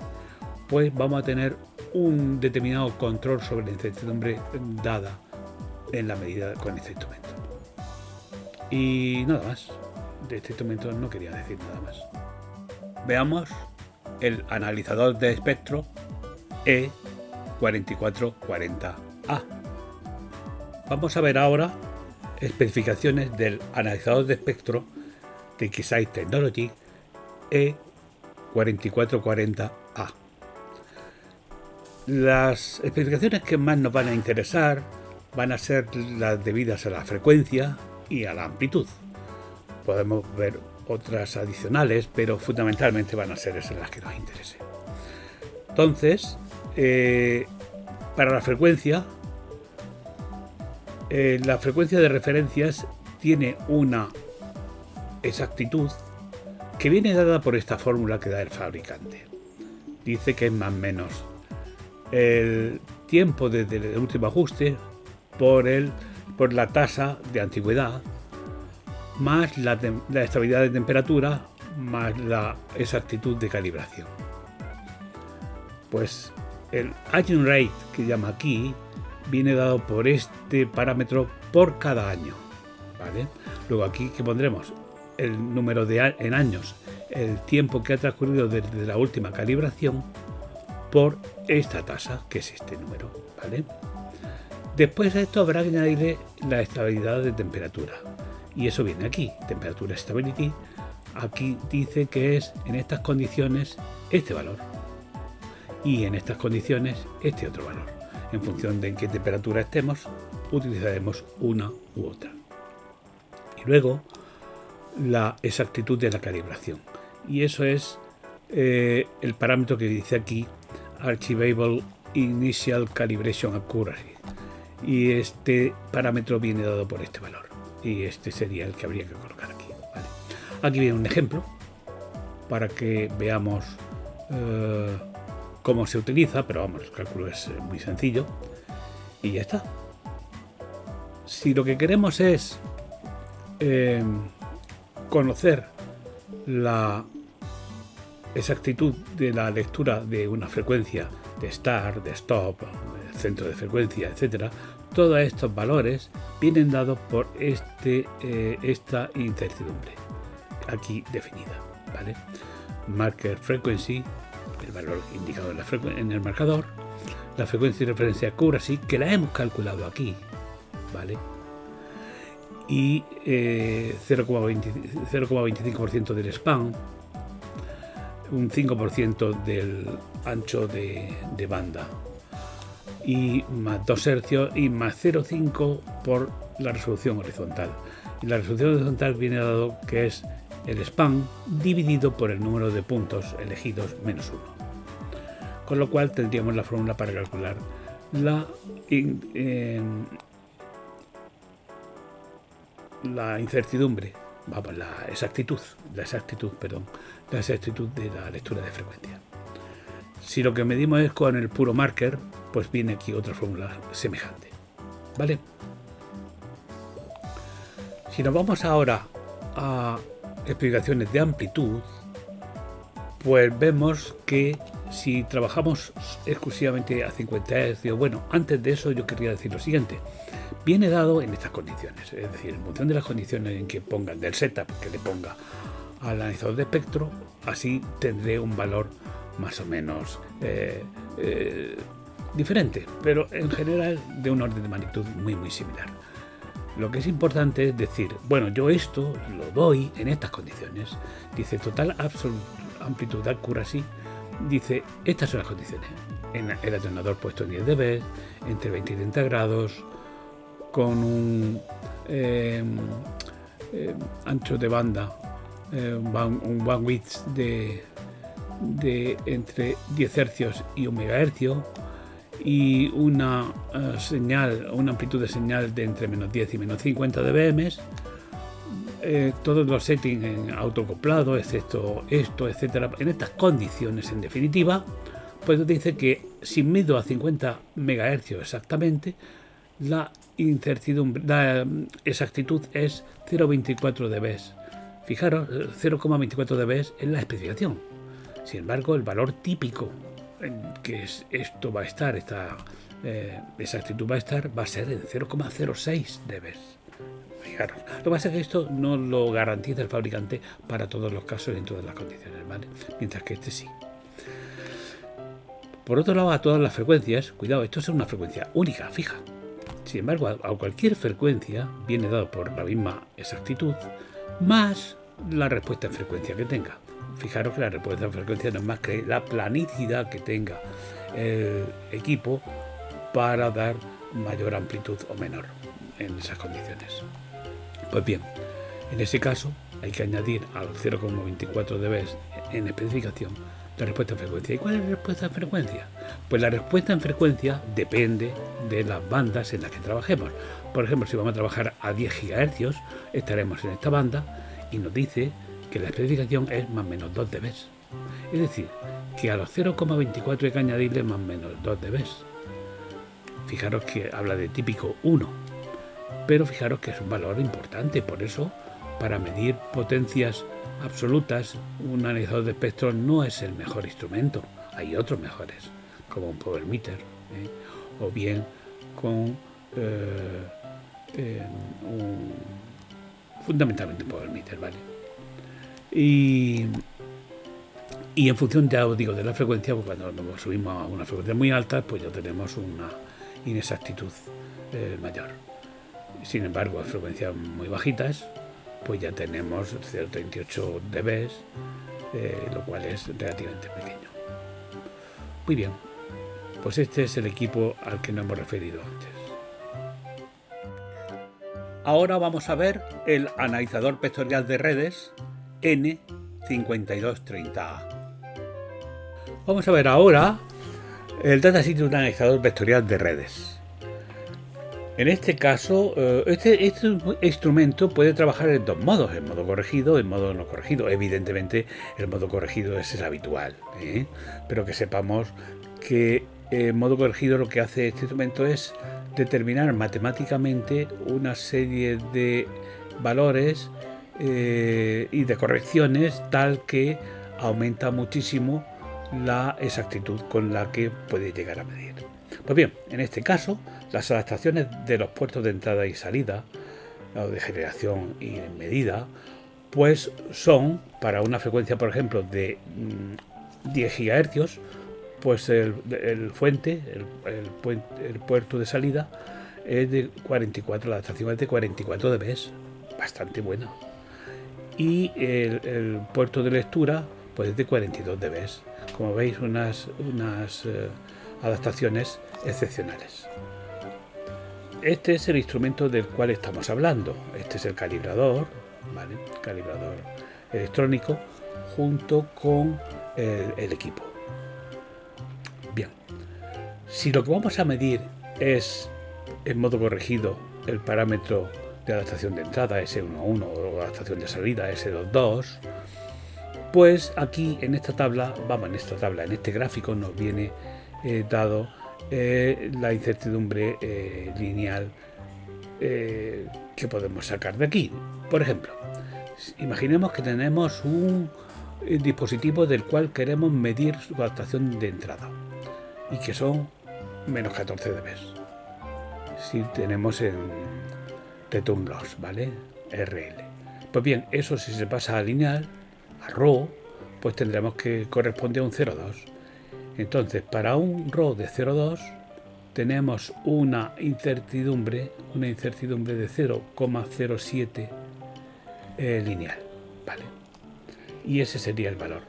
[SPEAKER 1] pues vamos a tener un determinado control sobre la incertidumbre dada en la medida con este instrumento. Y nada más. De este instrumento no quería decir nada más. Veamos el analizador de espectro E4440A. Vamos a ver ahora especificaciones del analizador de espectro de Keysight Technology E4440A. Las especificaciones que más nos van a interesar van a ser las debidas a la frecuencia y a la amplitud. Podemos ver otras adicionales, pero fundamentalmente van a ser esas las que nos interesen. Entonces, para la frecuencia de referencias tiene una exactitud que viene dada por esta fórmula que da el fabricante. Dice que es más o menos el tiempo desde el último ajuste por la tasa de antigüedad más la estabilidad de temperatura más la exactitud de calibración. Pues el aging rate que llama aquí viene dado por este parámetro por cada año, ¿vale? Luego aquí que pondremos el número en años, el tiempo que ha transcurrido desde la última calibración por esta tasa, que es este número, ¿vale? Después a esto habrá que añadirle la estabilidad de temperatura, y eso viene aquí, temperatura stability. Aquí dice que es en estas condiciones este valor y en estas condiciones este otro valor. En función de en qué temperatura estemos, utilizaremos una u otra. Y luego la exactitud de la calibración, y eso es el parámetro que dice aquí Archivable Initial Calibration Accuracy, y este parámetro viene dado por este valor, y este sería el que habría que colocar aquí, ¿vale? Aquí viene un ejemplo para que veamos cómo se utiliza, pero vamos, el cálculo es muy sencillo y ya está. Si lo que queremos es conocer la exactitud de la lectura de una frecuencia de start, de stop, centro de frecuencia, etcétera, todos estos valores vienen dados por esta incertidumbre aquí definida, ¿vale? Marker frequency, el valor indicado en el marcador, la frecuencia de referencia accuracy, que la hemos calculado aquí, ¿vale? y 0,25% del span, un 5% del ancho de banda y más 2 hercios y más 0,5 por la resolución horizontal. Y la resolución horizontal viene dado que es el span dividido por el número de puntos elegidos menos 1. Con lo cual tendríamos la fórmula para calcular la incertidumbre, vamos, la exactitud de la lectura de frecuencia. Si lo que medimos es con el puro marker, pues viene aquí otra fórmula semejante, ¿vale? Si nos vamos ahora a explicaciones de amplitud, pues vemos que si trabajamos exclusivamente a 50 Hz, bueno, antes de eso yo querría decir lo siguiente. Viene dado en estas condiciones, es decir, en función de las condiciones en que pongan, del setup que le ponga al analizador de espectro, así tendré un valor más o menos diferente, pero en general de un orden de magnitud muy similar. Lo que es importante es decir, bueno, yo esto lo doy en estas condiciones. Dice total absolute amplitud accuracy, dice estas son las condiciones. En el atenuador puesto en 10 dB, entre 20 y 30 grados, con un ancho de banda, un bandwidth de entre 10 hercios y 1 MHz y una amplitud de señal de entre menos 10 y menos 50 dBm. Todos los settings en autocoplado, excepto esto, etcétera. En estas condiciones, en definitiva, pues dice que si mido a 50 MHz exactamente, la exactitud es 0,24 dB. Fijaros, 0,24 dB es la especificación. Sin embargo, el valor típico en que esto va a estar, esta exactitud va a ser de 0,06 dB. Fijaros, lo que pasa es que esto no lo garantiza el fabricante para todos los casos y en todas las condiciones, ¿vale? Mientras que este sí. Por otro lado, a todas las frecuencias, cuidado, esto es una frecuencia única, fija. Sin embargo, a cualquier frecuencia viene dado por la misma exactitud, más la respuesta en frecuencia que tenga. Fijaros que la respuesta en frecuencia no es más que la planicidad que tenga el equipo para dar mayor amplitud o menor en esas condiciones. Pues bien, en ese caso hay que añadir al 0,24 dB en especificación la respuesta en frecuencia. ¿Y cuál es la respuesta en frecuencia? Pues la respuesta en frecuencia depende de las bandas en las que trabajemos. Por ejemplo, si vamos a trabajar a 10 GHz, estaremos en esta banda y nos dice que la especificación es más o menos 2 dB. Es decir, que a los 0,24 hay que añadirle más o menos 2 dB. Fijaros que habla de típico 1, pero fijaros que es un valor importante. Por eso, para medir potencias absolutas, un analizador de espectro no es el mejor instrumento. Hay otros mejores, como un power meter, o bien con fundamentalmente un power meter, ¿vale? Y en función, ya os digo, de la frecuencia, pues cuando nos subimos a una frecuencia muy alta, pues ya tenemos una inexactitud mayor. Sin embargo, a frecuencias muy bajitas, pues ya tenemos 0,38 dB, lo cual es relativamente pequeño. Muy bien, pues este es el equipo al que nos hemos referido antes. Ahora vamos a ver el analizador vectorial de redes N5230A. Vamos a ver ahora el datasheet de un analizador vectorial de redes. En este caso, este instrumento puede trabajar en dos modos, en modo corregido y en modo no corregido. Evidentemente, el modo corregido es el habitual, pero que sepamos que en modo corregido lo que hace este instrumento es determinar matemáticamente una serie de valores y de correcciones tal que aumenta muchísimo la exactitud con la que puede llegar a medir. Pues bien, en este caso, las adaptaciones de los puertos de entrada y salida, o de generación y medida, pues son para una frecuencia, por ejemplo, de 10 GHz, pues el puerto de salida es de 44, la adaptación es de 44 dB, bastante buena. Y el puerto de lectura pues es de 42 dB. Como veis, unas adaptaciones excepcionales. Este es el instrumento del cual estamos hablando. Este es el calibrador, ¿vale? Calibrador electrónico junto con el equipo. Bien, si lo que vamos a medir es en modo corregido el parámetro de adaptación de entrada S11 o adaptación de salida S22, pues aquí en esta tabla, en este gráfico nos viene dado la incertidumbre lineal que podemos sacar de aquí. Por ejemplo, imaginemos que tenemos un dispositivo del cual queremos medir su adaptación de entrada y que son menos 14 dB. Si tenemos en Return Loss, ¿vale? RL. Pues bien, eso si se pasa a lineal, a RAW, pues tendremos que corresponde a un 0,2. Entonces, para un RAW de 0,2 tenemos una incertidumbre de 0,07 lineal, ¿vale? Y ese sería el valor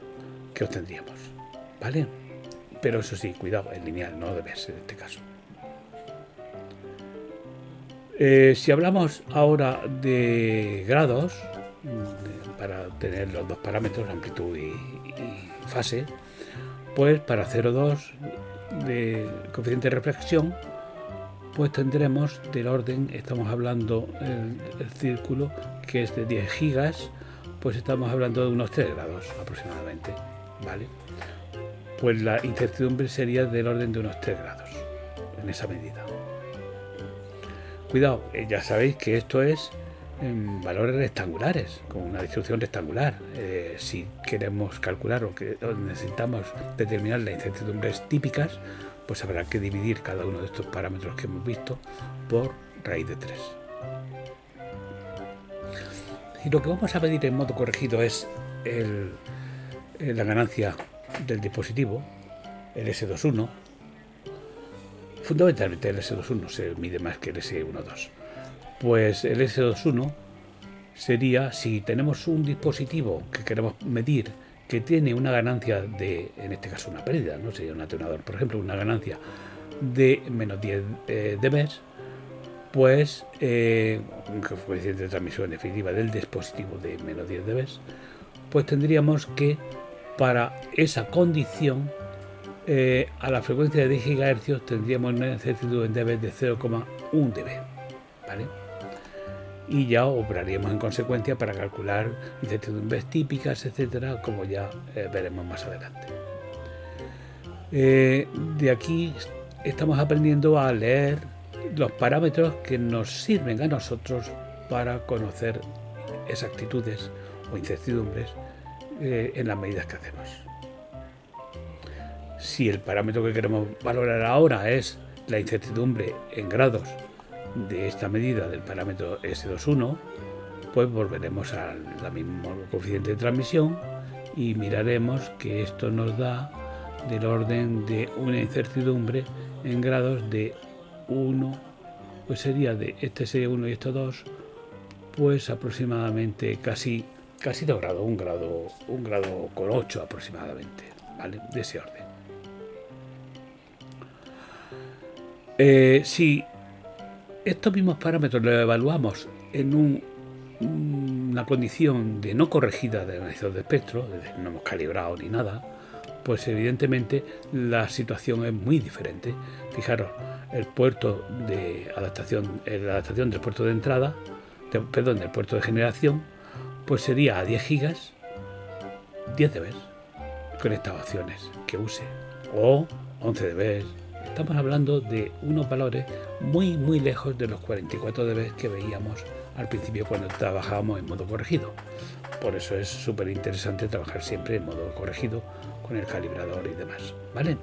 [SPEAKER 1] que obtendríamos, ¿vale? Pero eso sí, cuidado, el lineal no debe ser en este caso. Si hablamos ahora de grados, para tener los dos parámetros, amplitud y fase, pues para 0,2 de coeficiente de reflexión, pues tendremos del orden, estamos hablando el círculo que es de 10 gigas, pues estamos hablando de unos 3 grados aproximadamente, ¿vale? Pues la incertidumbre sería del orden de unos 3 grados en esa medida. Cuidado, ya sabéis que esto es en valores rectangulares, con una distribución rectangular. Si queremos calcular o necesitamos determinar las incertidumbres típicas, pues habrá que dividir cada uno de estos parámetros que hemos visto por raíz de 3. Y lo que vamos a medir en modo corregido es la ganancia del dispositivo, el S21. Fundamentalmente el S21 se mide más que el S12. Pues el S21 sería, si tenemos un dispositivo que queremos medir que tiene una ganancia de, en este caso una pérdida, no sería un atenuador, por ejemplo, una ganancia de menos 10 dB, pues un coeficiente de transmisión definitiva del dispositivo de menos 10 dB, pues tendríamos que para esa condición a la frecuencia de 10 GHz tendríamos una incertidumbre en dB de 0,1 dB, ¿vale? Y ya operaríamos en consecuencia para calcular incertidumbres típicas, etcétera, como ya veremos más adelante. De aquí estamos aprendiendo a leer los parámetros que nos sirven a nosotros para conocer exactitudes o incertidumbres en las medidas que hacemos. Si el parámetro que queremos valorar ahora es la incertidumbre en grados de esta medida del parámetro S21, pues volveremos al mismo coeficiente de transmisión y miraremos que esto nos da del orden de una incertidumbre en grados de 1, pues sería de este sería 1 y esto 2, pues aproximadamente casi 2 grados, un grado con 8 aproximadamente, ¿vale? De ese orden. Si estos mismos parámetros los evaluamos en una condición de no corregida del analizador de espectro, es decir, no hemos calibrado ni nada, pues evidentemente la situación es muy diferente. Fijaros, el puerto de adaptación, la adaptación del puerto de entrada, del puerto de generación, pues sería a 10 gigas, 10 dB con estas opciones que use, o 11 dB. Estamos hablando de unos valores muy lejos de los 44 dB que veíamos al principio cuando trabajábamos en modo corregido. Por eso es súper interesante trabajar siempre en modo corregido con el calibrador y demás, ¿vale?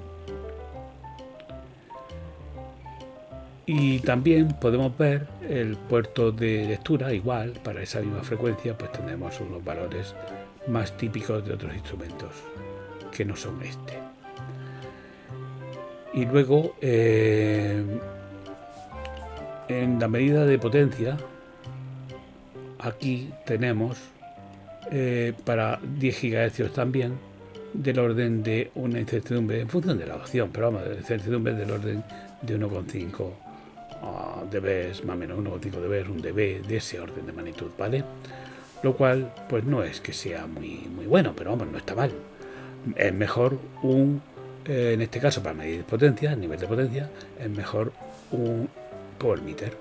[SPEAKER 1] Y también podemos ver el puerto de lectura, igual, para esa misma frecuencia, pues tenemos unos valores más típicos de otros instrumentos que no son este. Y luego en la medida de potencia, aquí tenemos para 10 GHz también, del orden de una incertidumbre, en función de la opción, pero vamos, incertidumbre del orden de 1,5 dB, más o menos 1,5 dB, un dB, de ese orden de magnitud, ¿vale? Lo cual, pues no es que sea muy bueno, pero vamos, no está mal. Es mejor en este caso, para medir potencia, nivel de potencia, es mejor un power meter.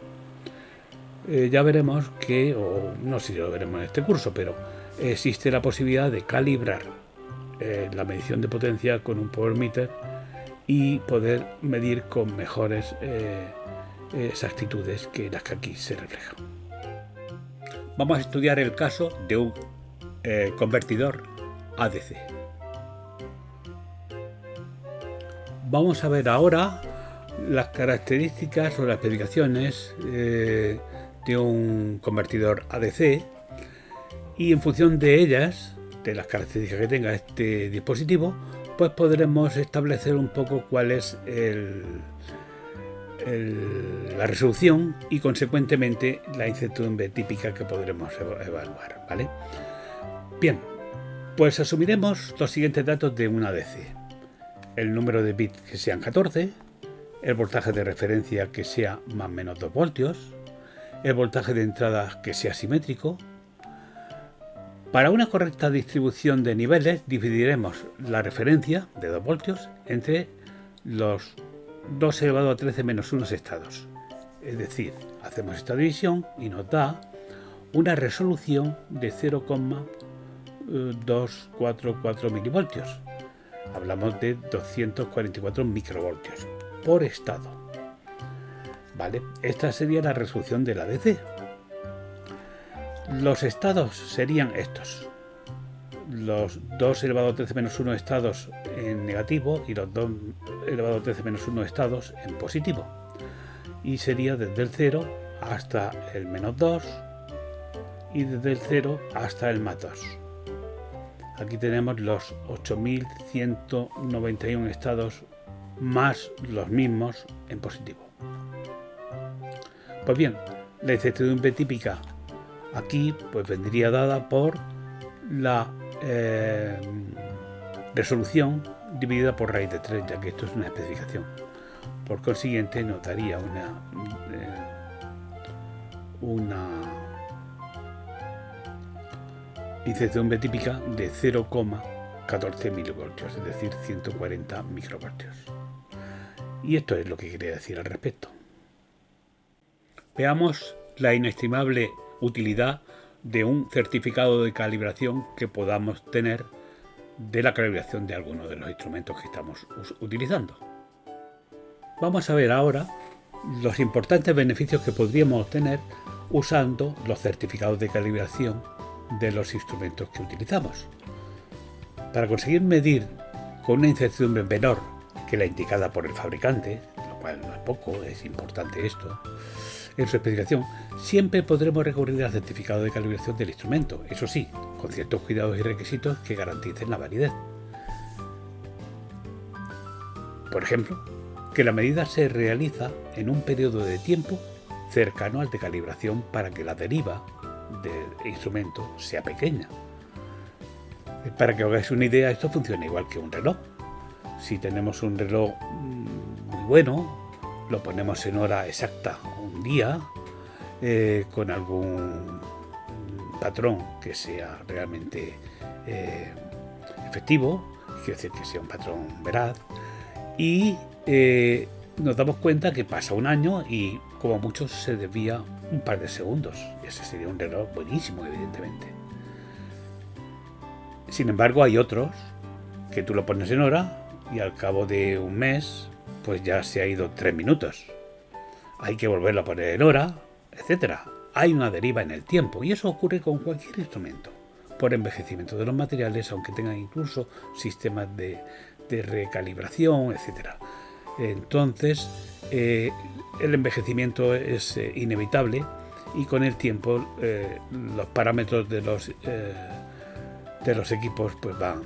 [SPEAKER 1] Ya veremos que, o no sé si lo veremos en este curso, pero existe la posibilidad de calibrar la medición de potencia con un power meter y poder medir con mejores exactitudes que las que aquí se reflejan. Vamos a estudiar el caso de un convertidor ADC. Vamos a ver ahora las características o las especificaciones de un convertidor ADC, y en función de ellas, de las características que tenga este dispositivo, pues podremos establecer un poco cuál es la resolución y consecuentemente la incertidumbre típica que podremos evaluar, ¿vale? Bien, pues asumiremos los siguientes datos de un ADC: el número de bits que sean 14, el voltaje de referencia que sea más o menos 2 voltios, el voltaje de entrada que sea simétrico. Para una correcta distribución de niveles, dividiremos la referencia de 2 voltios entre los 2 elevado a 13 menos 1 estados. Es decir, hacemos esta división y nos da una resolución de 0,244 milivoltios. Hablamos de 244 microvoltios por estado. ¿Vale? Esta sería la resolución de la ADC. Los estados serían estos: los 2 elevado a 13 menos 1 estados en negativo y los 2 elevado a 13 menos 1 estados en positivo. Y sería desde el 0 hasta el menos 2 y desde el 0 hasta el más 2. Aquí tenemos los 8191 estados más los mismos en positivo. Pues bien, la incertidumbre típica aquí pues vendría dada por la resolución dividida por raíz de 3, ya que esto es una especificación. Por consiguiente nos daría una incertidumbre típica de 0,14 milivoltios, es decir, 140 microvoltios. Y esto es lo que quería decir al respecto. Veamos la inestimable utilidad de un certificado de calibración que podamos tener de la calibración de alguno de los instrumentos que estamos utilizando. Vamos a ver ahora los importantes beneficios que podríamos obtener usando los certificados de calibración de los instrumentos que utilizamos. Para conseguir medir con una incertidumbre menor que la indicada por el fabricante, lo cual no es poco, es importante esto, en su especificación, siempre podremos recurrir al certificado de calibración del instrumento, eso sí, con ciertos cuidados y requisitos que garanticen la validez. Por ejemplo, que la medida se realiza en un periodo de tiempo cercano al de calibración para que la deriva del instrumento sea pequeña. Para que os hagáis una idea, esto funciona igual que un reloj. Si tenemos un reloj muy bueno, lo ponemos en hora exacta un día, con algún patrón que sea realmente efectivo, quiere decir que sea un patrón veraz, y nos damos cuenta que pasa un año y como mucho se desvía un par de segundos. Ese sería un reloj buenísimo, evidentemente. Sin embargo, hay otros que tú lo pones en hora y al cabo de un mes pues ya se ha ido 3 minutos. Hay que volverlo a poner en hora, etcétera. Hay una deriva en el tiempo y eso ocurre con cualquier instrumento, por envejecimiento de los materiales, aunque tengan incluso sistemas de recalibración, etcétera. Entonces, el envejecimiento es inevitable y con el tiempo los parámetros de los equipos pues van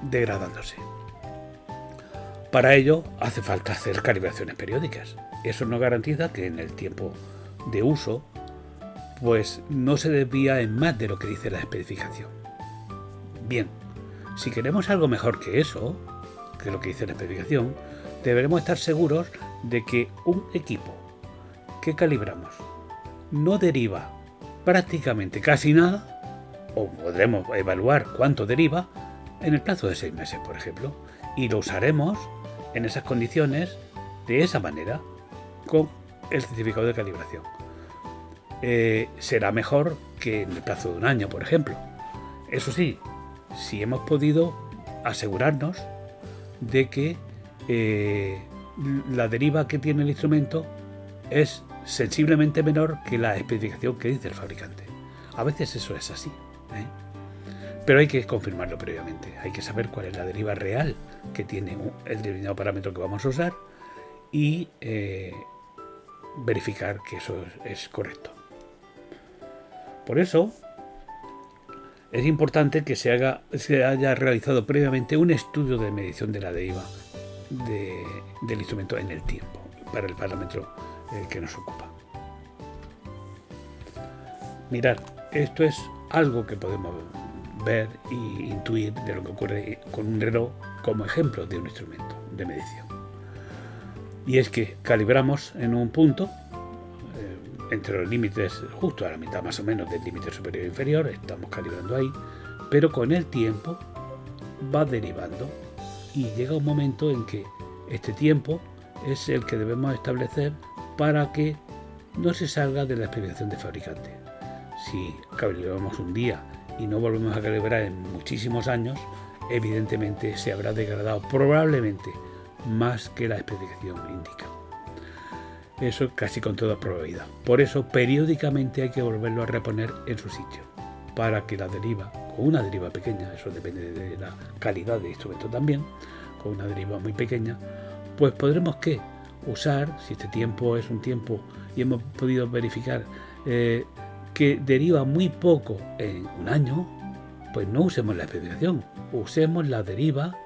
[SPEAKER 1] degradándose. Para ello hace falta hacer calibraciones periódicas. eso nos garantiza que en el tiempo de uso pues no se desvía en más de lo que dice la especificación. Bien, si queremos algo mejor que eso, que lo que dice la especificación, deberemos estar seguros de que un equipo que calibramos no deriva prácticamente casi nada, o podremos evaluar cuánto deriva en el plazo de 6 meses, por ejemplo, y lo usaremos en esas condiciones de esa manera con el certificado de calibración. Será mejor que en el plazo de un año, por ejemplo. Eso sí, si hemos podido asegurarnos de que la deriva que tiene el instrumento es sensiblemente menor que la especificación que dice el fabricante. A veces eso es así, pero hay que confirmarlo previamente. Hay que saber cuál es la deriva real que tiene el determinado parámetro que vamos a usar y verificar que eso es correcto. Por eso es importante que se haya realizado previamente un estudio de medición de la deriva del instrumento en el tiempo para el parámetro que nos ocupa. Mirad, esto es algo que podemos ver e intuir de lo que ocurre con un reloj como ejemplo de un instrumento de medición. Y es que calibramos en un punto entre los límites, justo a la mitad más o menos del límite superior e inferior, estamos calibrando ahí, pero con el tiempo va derivando y llega un momento en que este tiempo es el que debemos establecer para que no se salga de la especificación de fabricante. Si calibramos un día y no volvemos a calibrar en muchísimos años, evidentemente se habrá degradado probablemente más que la especificación indica. Eso casi con toda probabilidad. Por eso periódicamente hay que volverlo a reponer en su sitio, para que la deriva, con una deriva pequeña, eso depende de la calidad del instrumento también, con una deriva muy pequeña, pues podremos usar, si este tiempo es un tiempo y hemos podido verificar que deriva muy poco en un año, pues no usemos la especificación, usemos la deriva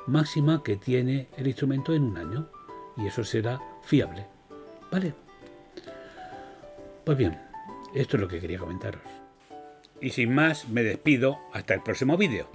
[SPEAKER 1] máxima que tiene el instrumento en un año y eso será fiable. ¿Vale? Pues bien, esto es lo que quería comentaros. Y sin más, me despido hasta el próximo vídeo.